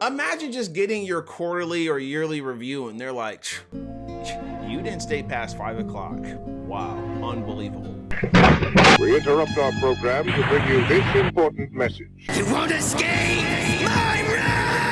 Imagine just getting your quarterly or yearly review and they're like, you didn't stay past 5 o'clock. Wow, unbelievable. We interrupt our program to bring you this important message. You won't escape my wrath!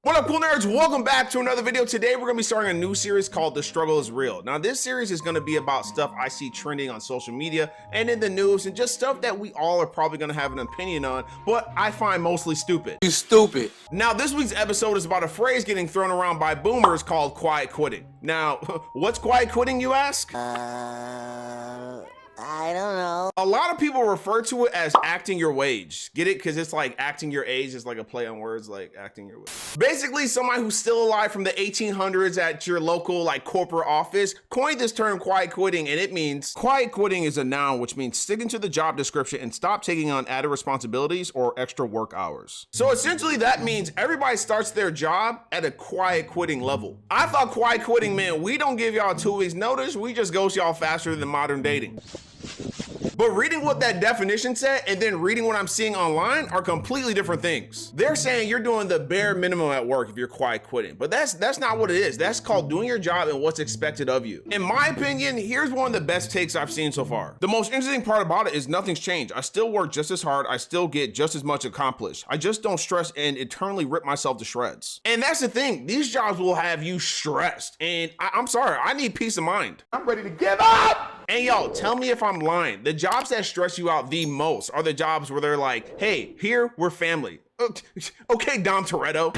What up, cool nerds? Welcome back to another video. Today we're gonna be starting a new series called The Struggle is Real. Now this series is gonna be about stuff I see trending on social media and in the news, and just stuff that we all are probably gonna have an opinion on, but I find mostly stupid. You stupid. Now this week's episode is about a phrase getting thrown around by boomers called quiet quitting. Now, what's quiet quitting, you ask? I don't know. A lot of people refer to it as acting your wage. Get it? Because it's like acting your age is like a play on words, like acting your wage. Basically, somebody who's still alive from the 1800s at your local like corporate office coined this term quiet quitting, and it means quiet quitting is a noun, which means sticking to the job description and stop taking on added responsibilities or extra work hours. So essentially that means everybody starts their job at a quiet quitting level. I thought quiet quitting meant we don't give y'all 2 weeks notice, we just ghost y'all faster than modern dating. But reading what that definition said and then reading what I'm seeing online are completely different things. They're saying you're doing the bare minimum at work if you're quiet quitting, but that's not what it is. That's called doing your job and what's expected of you. In my opinion, here's one of the best takes I've seen so far. The most interesting part about it is nothing's changed. I still work just as hard. I still get just as much accomplished. I just don't stress and eternally rip myself to shreds. And that's the thing. These jobs will have you stressed. And I'm sorry, I need peace of mind. I'm ready to give up! And y'all, tell me if I'm lying. The jobs that stress you out the most are the jobs where they're like, hey, here, we're family. Okay, Dom Toretto.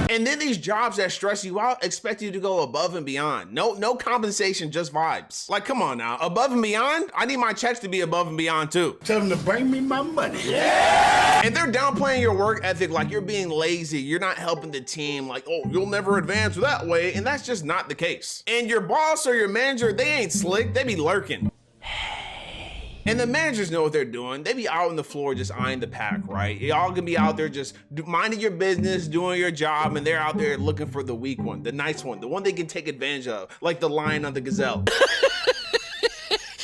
And then these jobs that stress you out expect you to go above and beyond. No compensation, just vibes. Like, come on now, above and beyond? I need my checks to be above and beyond too. Tell them to bring me my money. Yeah! And they're downplaying your work ethic like you're being lazy, you're not helping the team, like, oh, you'll never advance that way, and that's just not the case. And your boss or your manager, they ain't slick, they be lurking. And the managers know what they're doing. They be out on the floor just eyeing the pack, right? Y'all can be out there just minding your business, doing your job, and they're out there looking for the weak one, the nice one, the one they can take advantage of, like the lion on the gazelle.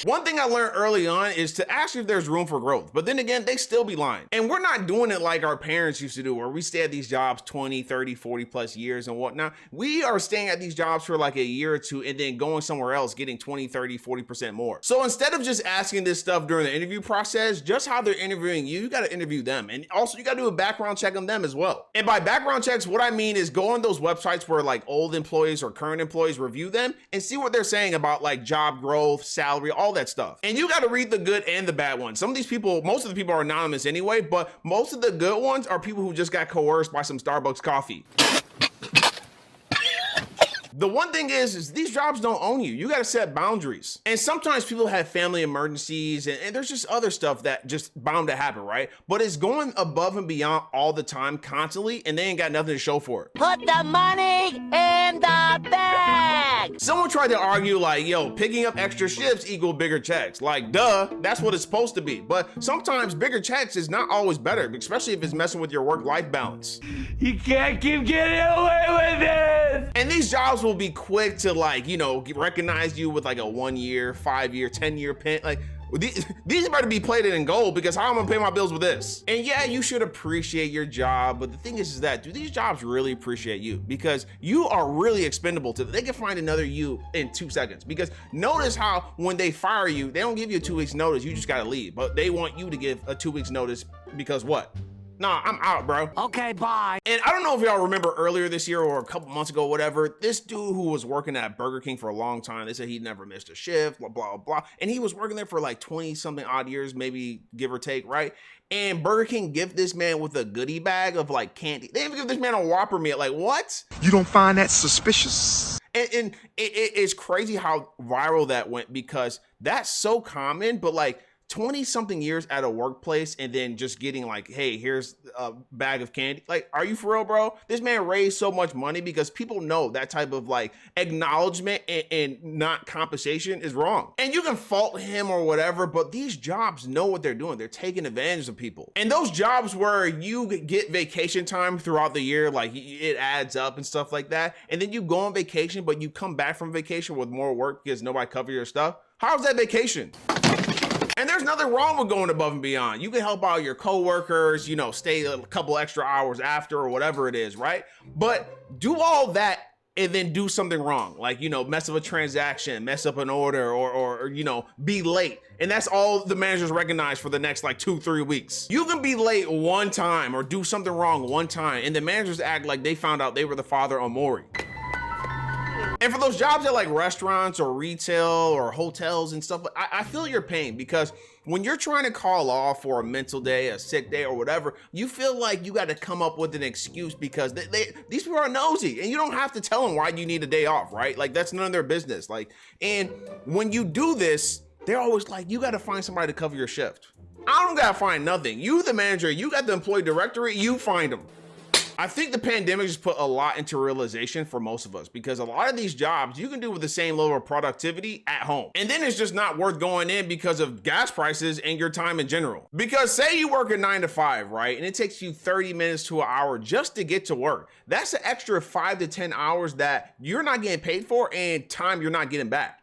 One thing I learned early on is to ask if there's room for growth, but then again, they still be lying. And we're not doing it like our parents used to do, where we stay at these jobs 20, 30, 40 plus years and whatnot. We are staying at these jobs for like a year or two and then going somewhere else, getting 20, 30, 40% more. So instead of just asking this stuff during the interview process, just how they're interviewing you, you gotta interview them. And also you gotta do a background check on them as well. And by background checks, what I mean is go on those websites where like old employees or current employees review them and see what they're saying about like job growth, salary, all that stuff. And you got to read the good and the bad ones. Some of these people, most of the people are anonymous anyway, but most of the good ones are people who just got coerced by some Starbucks coffee. The one thing is these jobs don't own you. You got to set boundaries. And sometimes people have family emergencies and there's just other stuff that just bound to happen, right? But it's going above and beyond all the time, constantly, and they ain't got nothing to show for it. Put the money in the bag! Someone tried to argue like, yo, picking up extra shifts equal bigger checks. Like, duh, that's what it's supposed to be. But sometimes bigger checks is not always better, especially if it's messing with your work-life balance. You can't keep getting away with it! And these jobs will be quick to like, you know, recognize you with like a 1 year, 5 year, 10-year pin. Like these better be plated in gold, because how am I gonna pay my bills with this? And yeah, you should appreciate your job, but the thing is that do these jobs really appreciate you? Because you are really expendable to them. They can find another you in 2 seconds. Because notice how when they fire you, they don't give you a 2 weeks notice, you just gotta leave. But they want you to give a 2 weeks notice because what? Nah, I'm out, bro. Okay, bye. And I don't know if y'all remember earlier this year or a couple months ago, whatever, this dude who was working at Burger King for a long time, they said he never missed a shift, blah, blah, blah. And he was working there for like 20 something odd years, maybe give or take, right? And Burger King gift this man with a goodie bag of like candy. They even give this man a Whopper meal. Like, what? You don't find that suspicious? And it's crazy how viral that went, because that's so common, but like 20 something years at a workplace and then just getting like, hey, here's a bag of candy. Like, are you for real, bro? This man raised so much money because people know that type of like acknowledgement and not compensation is wrong. And you can fault him or whatever, but these jobs know what they're doing. They're taking advantage of people. And those jobs where you get vacation time throughout the year, like it adds up and stuff like that. And then you go on vacation, but you come back from vacation with more work because nobody covered your stuff. How's that vacation? And there's nothing wrong with going above and beyond. You can help out your coworkers, you know, stay a couple extra hours after or whatever it is, right? But do all that and then do something wrong, like, you know, mess up a transaction, mess up an order, or you know, be late. And that's all the managers recognize for the next like 2-3 weeks. You can be late one time or do something wrong one time, and the managers act like they found out they were the father of Maury. And for those jobs at like restaurants or retail or hotels and stuff, I feel your pain, because when you're trying to call off for a mental day, a sick day or whatever, you feel like you got to come up with an excuse because these people are nosy, and you don't have to tell them why you need a day off, right? Like, that's none of their business. Like, and when you do this, they're always like, you got to find somebody to cover your shift. I don't got to find nothing. You, the manager, you got the employee directory, you find them. I think the pandemic just put a lot into realization for most of us, because a lot of these jobs you can do with the same level of productivity at home. And then it's just not worth going in because of gas prices and your time in general. Because say you work a 9 to 5, right? And it takes you 30 minutes to an hour just to get to work. That's an extra 5 to 10 hours that you're not getting paid for, and time you're not getting back.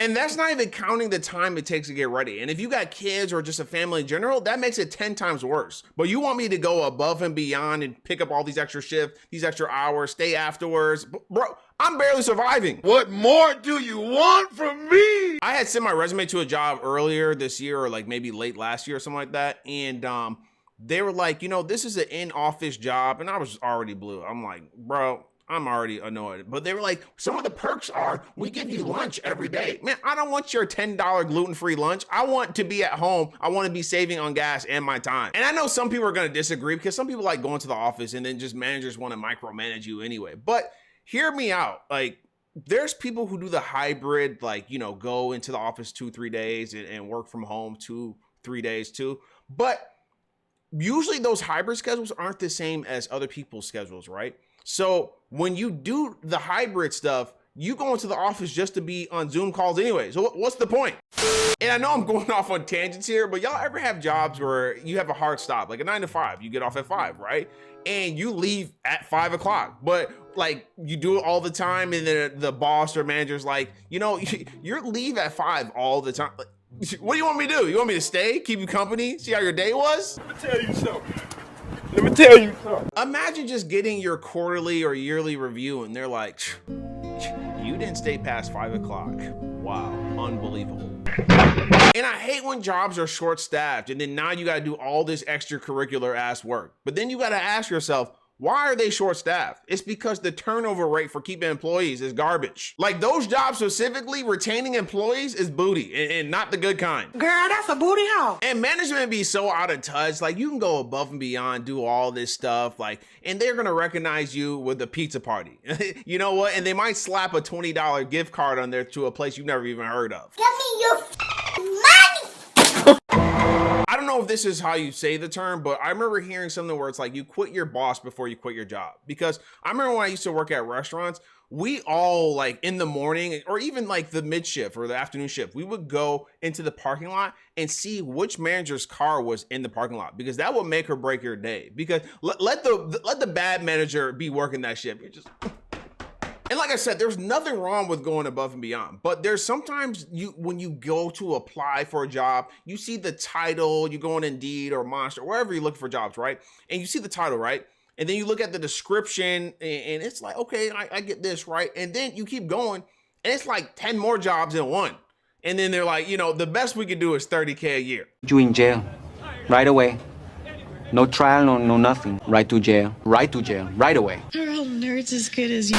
And that's not even counting the time it takes to get ready. And if you got kids or just a family in general, that makes it 10 times worse. But you want me to go above and beyond and pick up all these extra shifts, these extra hours, stay afterwards. Bro, I'm barely surviving. What more do you want from me? I had sent my resume to a job earlier this year, or like maybe late last year or something like that. And they were like, you know, this is an in-office job. And I was already blue. I'm like, bro, I'm already annoyed. But they were like, some of the perks are, we give you lunch every day. Man, I don't want your $10 gluten-free lunch. I want to be at home. I want to be saving on gas and my time. And I know some people are going to disagree, because some people like going to the office and then just managers want to micromanage you anyway. But hear me out. Like, there's people who do the hybrid, like, you know, go into the office 2-3 days and work from home 2-3 days too. But usually those hybrid schedules aren't the same as other people's schedules, right? So when you do the hybrid stuff, you go into the office just to be on Zoom calls anyway. So what's the point? And I know I'm going off on tangents here, but y'all ever have jobs where you have a hard stop, like a 9 to 5, you get off at 5, right? And you leave at 5 o'clock, but like you do it all the time. And then the boss or manager's like, you know, you're leave at 5 all the time. What do you want me to do? You want me to stay, keep you company, see how your day was? Let me tell you something. Imagine just getting your quarterly or yearly review and they're like, you didn't stay past 5 o'clock. Wow, unbelievable. And I hate when jobs are short-staffed and then now you gotta do all this extracurricular ass work. But then you gotta ask yourself, why are they short-staffed? It's because the turnover rate for keeping employees is garbage. Like, those jobs specifically, retaining employees is booty, and not the good kind. Girl, that's a booty hole. And management be so out of touch. Like, you can go above and beyond, do all this stuff, like, and they're gonna recognize you with a pizza party. You know what? And they might slap a $20 gift card on there to a place you've never even heard of. Give me your money! I don't know if this is how you say the term, but I remember hearing something where it's like you quit your boss before you quit your job. Because I remember when I used to work at restaurants, we all, like, in the morning or even like the mid shift or the afternoon shift, we would go into the parking lot and see which manager's car was in the parking lot, because that would make or break your day. Because let the bad manager be working that shift. You're just... And like I said, there's nothing wrong with going above and beyond, but there's sometimes when you go to apply for a job, you see the title, you go on Indeed or Monster, wherever you're looking for jobs, right? And you see the title, right? And then you look at the description and it's like, okay, I get this, right? And then you keep going and it's like 10 more jobs in one. And then they're like, you know, the best we could do is $30K a year. You in jail, right away. No trial, no nothing. Right to jail, right away. Are all nerds as good as you?